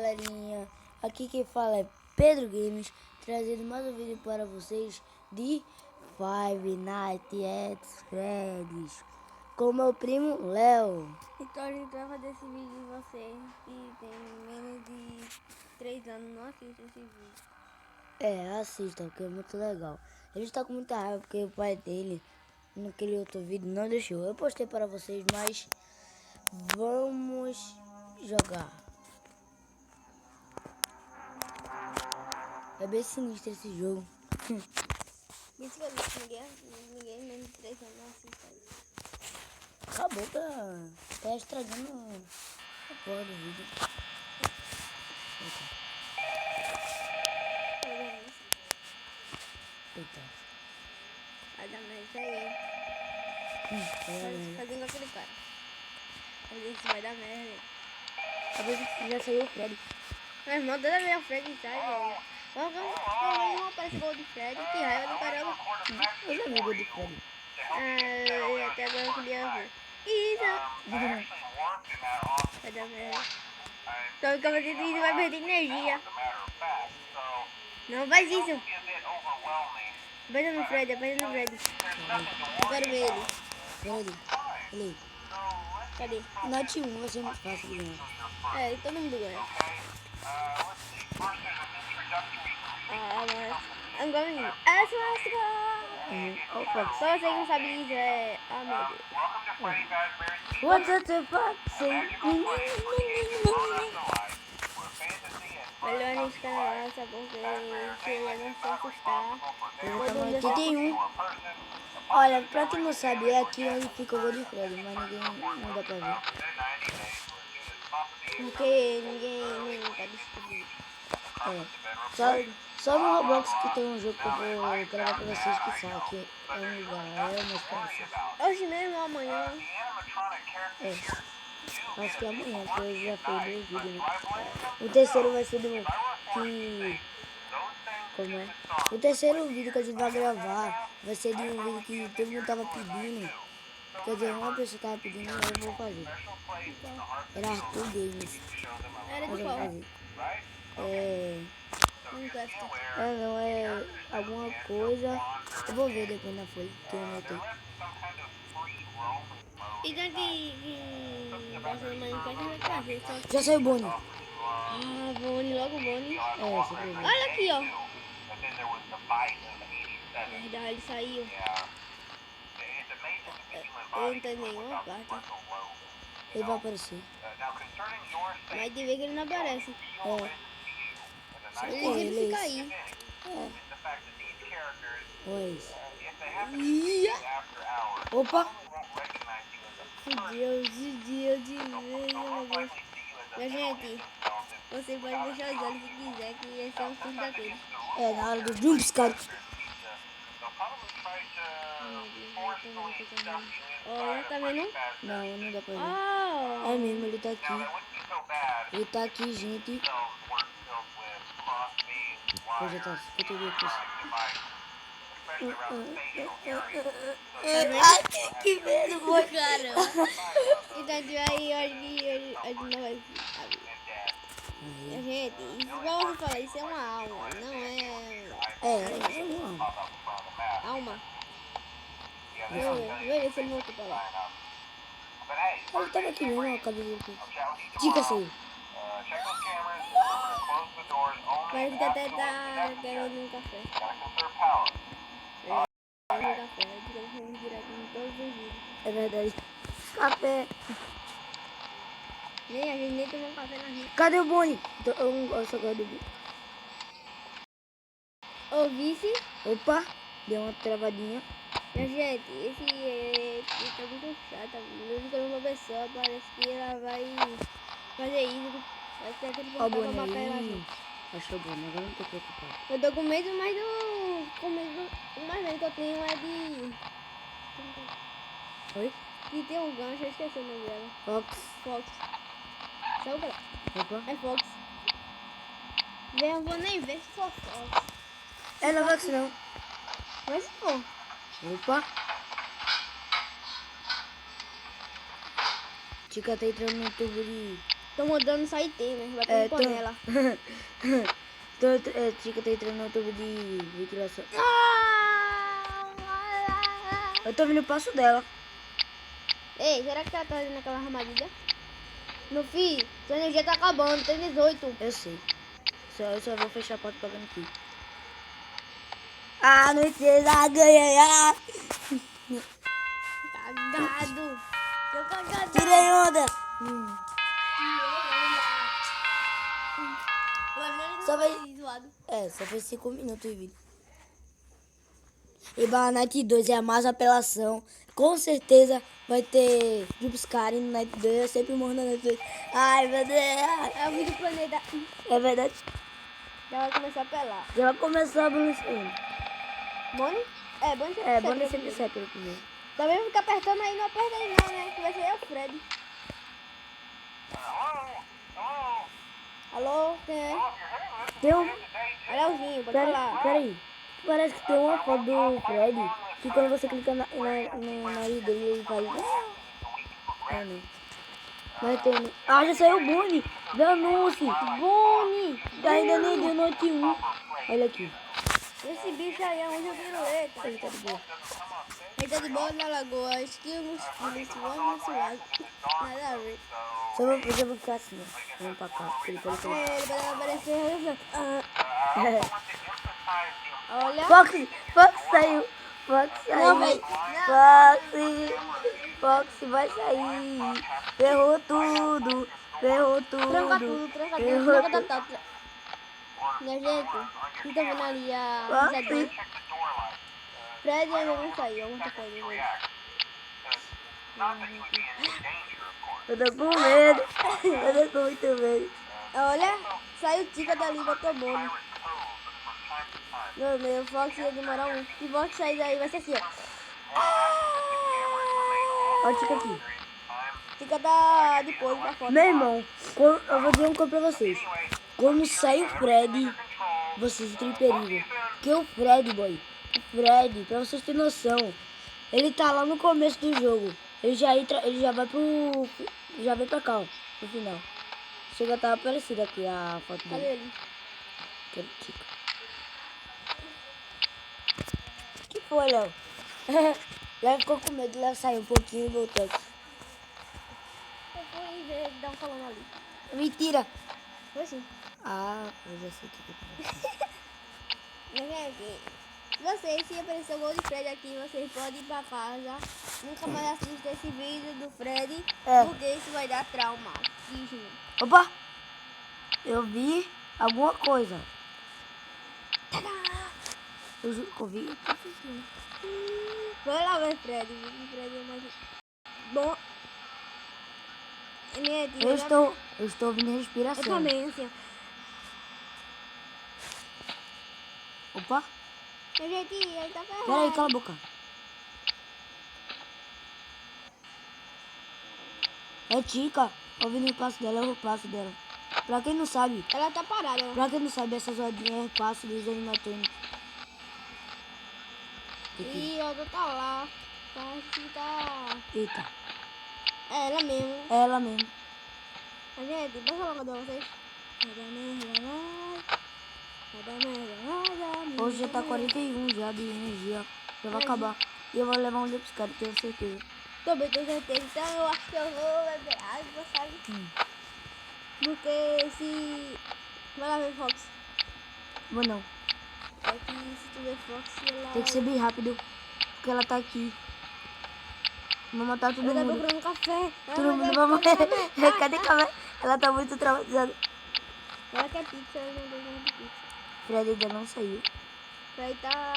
galerinha, aqui quem fala é Pedro Games, trazendo mais um vídeo para vocês de Five Nights at Freddy's com meu primo Léo. Então a gente vai fazer esse vídeo de você que tem menos de 3 anos, não assista esse vídeo. Assista, porque é muito legal. Ele está com muita raiva porque o pai dele, naquele outro vídeo, não deixou. Eu postei para vocês, mas vamos jogar. É bem sinistro esse jogo. Isso que eu disse, ninguém menos de 3 anos não assista isso. Acabou, tá estragando a porra do vídeo. Eita. Vai dar merda isso aí. Fazendo aquele cara. Mas isso vai dar merda. Já saiu o Freddy. Meu irmão, toda vez o Fred sai, velho. Não aparece gol de Fred, que raiva do caramba. Eu já vi o gol do Freddy. Até agora eu queria ver. Isso! Vai dar merda. Então o capacete isso vai perder energia. Não faz isso. Aperta no Fred, aperta no Fred. Eu quero ver ele. Freddy. Ele. Cadê? Note 1 vai ser muito fácil de ganhar. Todo mundo ganha. Mas I'm going. Let's go! Só você que não sabe isso é... Ah, meu Deus. What the fuck? Melhor a gente ficar na nossa, porque se ele não se assustar... Ele tá no 81. Olha, pra quem não sabe, é aqui onde fica o gol de Freddy, mas ninguém não dá pra ver. Porque ninguém tá descobrindo. Só no Roblox que tem um jogo que eu vou gravar pra vocês que sai aqui. É um lugar, é uma experiência. Hoje mesmo, amanhã. Acho que é amanhã, porque eu já fiz 2 vídeos, né? O terceiro vai ser do que... Como é? O terceiro vídeo que a gente vai gravar vai ser de um vídeo que todo mundo tava pedindo. Quer dizer, uma pessoa tava pedindo e eu vou fazer. Era Arthur Games. Era de qual? Não, é alguma coisa. Eu vou ver depois na folha que eu anotei. E daqui vai ser Minecraft vai trazer só. Já saiu o Bonnie. Ah, Bonnie, logo Bonnie. Você vai ver. Olha aqui, ó. Verdade, ele saiu. Eu não tenho nenhuma carta. Ele vai aparecer. Mas de vez que ele não aparece. Ele sempre Ele fica aí. Pois. Opa! Fudeu de vez, meu Deus. Minha gente, você pode fechar os olhos se quiser, que esse é um filho daquele. Na hora do jumpscare. Olha, tá vendo? Não dá pra ver. Oh. É mesmo, ele tá aqui. Ele tá aqui, gente. Pô, já tá 52%. Ai, que medo, foi. Caramba. Então, aí, hoje não vai gente, isso, igual você fala, isso é uma alma, não é... É uma alma. Vê se ele voltou pra lá. Ele tava aqui mesmo, a cabeça aqui. Dica saiu. Parece que até tá querendo um café. Vamos direto em todos os vídeos. É verdade. Café. A gente nem tomou café na rua. Cadê o Bonnie? Eu só gosto do Bonnie. Ouvi-se? Opa, deu uma travadinha. Minha gente, esse tá muito chato. Eu fico numa pessoa, parece que ela vai fazer isso. Vai ter aquele Ó, pra matar Bonnie ela. aí. Achou bom, agora não tô preocupado. Eu tô com medo, mas o mais medo que eu tenho é de... Oi? De ter um gancho, eu esqueci o nome dela. Fox. Sabe o que é? Opa. É Fox. Eu vou nem ver se for Fox. Não é Fox não. Mas se for. Opa. Tica tá entrando no tubo de Tô mandando sair tema, vai É, pra panela. Chica tá entrando no tubo de ventilação. Ah! Eu tô vendo o passo dela. Ei, será que ela tá fazendo aquela armadilha? Meu filho, sua energia tá acabando, tem 18. Eu sei. Eu só vou fechar a porta pagando aqui. Ah, não precisa ganhar. Cagado. Seu cagado. Tirei onda. Só vai- zoado. Só foi 5 minutos de vídeo. E Bala Night 2 é a mais apelação. Com certeza vai ter Jumpscare no Night 2. Eu sempre morro no Night 2. Ai, meu Deus. É o vídeo do planeta. É verdade. Já vai começar a pelar. Já vai começar a balançar. Bonnie? É, Bonnie sempre É, sai Bonnie pelo sempre primeiro. sai pelo primeiro. Também fica apertando aí, não aperta aí não, né? Que vai ser o Fred. Alô, quem é? Tem um... É Leozinho, pode falar. Peraí. Parece que tem uma foto do Freddy que quando você clica no nariz dele, ele vai... Ah, não. Mas tem... Ah, já saiu o Bonnie. Danou-se. Bonnie! Ainda nem deu noite 1. Olha aqui. Esse bicho aí é um piruleta. Ele tá de boa. Ele tá de boa na lagoa, esquilos, suando, suado. Nada a ver. Eu já vou ficar assim, ó. Vamos pra cá. Porque ele pode falar. Ele vai aparecer. Olha. Fox saiu. Fox saiu. Não, véi. Fox vai sair. Ferrou tudo. Ferrou tudo. Tranca tudo, tranca tudo, Ferrou tranca tudo. tudo. Minha gente, vocês estão vendo ali a Fox. pisadinha? Fred ainda não saiu, muita coisa. Eu tô com medo. Eu tô com muito medo. Olha, saiu Tica dali, botou Bonnie. Meu Fox ia demorar um. Se o Fox sair daí, vai ser assim, ó. Olha o Tica aqui. Tica tá depois da foto. Meu irmão, eu vou dizer uma coisa pra vocês. Quando sai o Fred, vocês estão em perigo. Porque o Fred, boy, pra vocês terem noção, ele tá lá no começo do jogo. Ele já vai pro... Já vem pra cá, ó, no final. Chega a estar parecida aqui a foto Cadê dele. ele? Que é o Tica. Que foi, Léo? Léo ficou com medo, Léo saiu um pouquinho e voltou. Eu fui ver ele dar um falando ali. Mentira! Foi sim. Ah, eu já sei o que é. Minha gente, vocês, se aparecer o gol de Fred aqui, vocês podem ir pra casa. Nunca mais assistam esse vídeo do Fred, porque isso vai dar traumatismo. Opa! Eu vi alguma coisa. Eu juro que eu vi. Vai lá ver Fred. O Fred é mais bom. Minha tia, Eu estou ouvindo eu respiração. também, assim, ó. Opa! Minha gente, ele tá ferrado. Pera aí, cala a boca. É Tica. Ouvindo o passo dela, é o passo dela. Pra quem não sabe, Ela tá parada, ó. essa zoadinha é o passo dos animatrônicos. E a outra tá lá. Parece que tá... Eita, É ela mesmo. é ela mesmo. Mas, gente, deixa eu falar de vocês. Vai dar merda, vai dar merda, vai dar merda. Hoje já tá 41 já de energia. Já vai acabar. E eu vou levar um Jumpscare, tenho certeza. Também tenho certeza. Então eu acho que eu vou beber água, sabe? Porque se... Vai lá ver Fox. Vou não. É que se tu ver Fox, ela... Tem que ser bem rápido. Porque ela tá aqui. Vou matar todo Ela tá mundo. procurando café. Todo mundo vai morrer. Cadê café? Ela tá muito traumatizada. Ela quer pizza, ela não deu de pizza. Fred ainda não saiu. Aí tá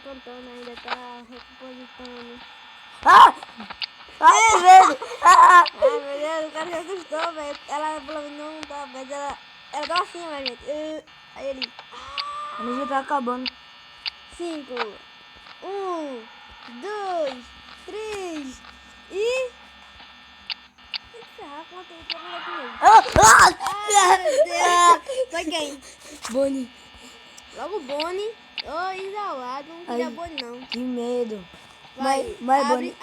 cantando ainda, tá repositando. Ah! Ai, que medo! Ah! Ai, meu Deus, o cara se assustou, velho. Ela pelo menos não tá, mas ela tá assim, minha gente. Aí ele... A energia tá acabando. 5, 1, 2, 3 e... Tem que ferrar com a tempo aqui mesmo. Ai, meu Deus. Foi quem? Bonnie. Logo Bonnie. Ô, isolado, não queria Ai. Bonnie não. Que medo. Vai, Mas abre, Bonnie.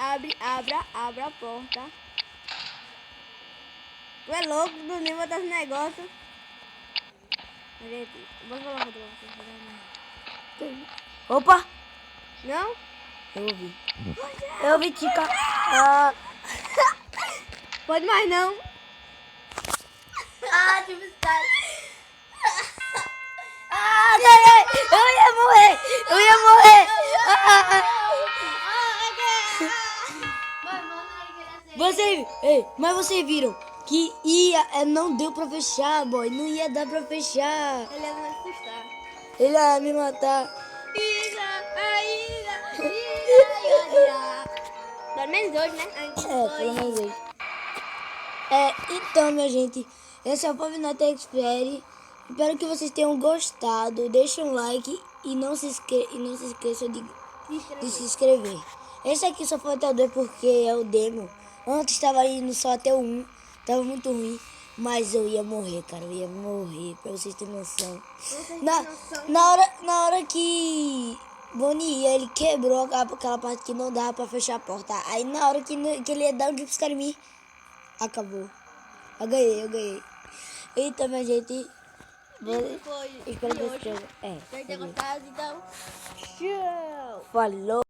abra a porta. Tu é louco, tu nem botar esse negócio. Gente, vou falar uma coisa pra vocês. Opa! Não? Eu ouvi. Eu ouvi, Tica. Ah, Pode mais não. tipo, ai, eu ia morrer! Eu ia morrer! Mas vocês viram que não deu pra fechar, boy. Não ia dar pra fechar. Ele ia me assustar. Ele ia me matar. Pelo menos hoje, né? A gente Pelo menos hoje. Então, minha gente, esse é o Pavinato Expert. Espero que vocês tenham gostado. Deixe um like e não se esqueça de se inscrever. Esse aqui só foi até o 2 porque é o demo. Antes estava indo só até o 1. Tava muito ruim. Mas eu ia morrer, cara. Eu ia morrer, pra vocês terem noção. Na hora que Bonnie ia, ele quebrou aquela parte que não dava pra fechar a porta. Aí na hora que ele ia dar um jump scare em mim, acabou. Eu ganhei. Então, minha gente, Isso foi espero de que hoje. vocês tenham. Espero ter gostado, então. Tchau! Falou!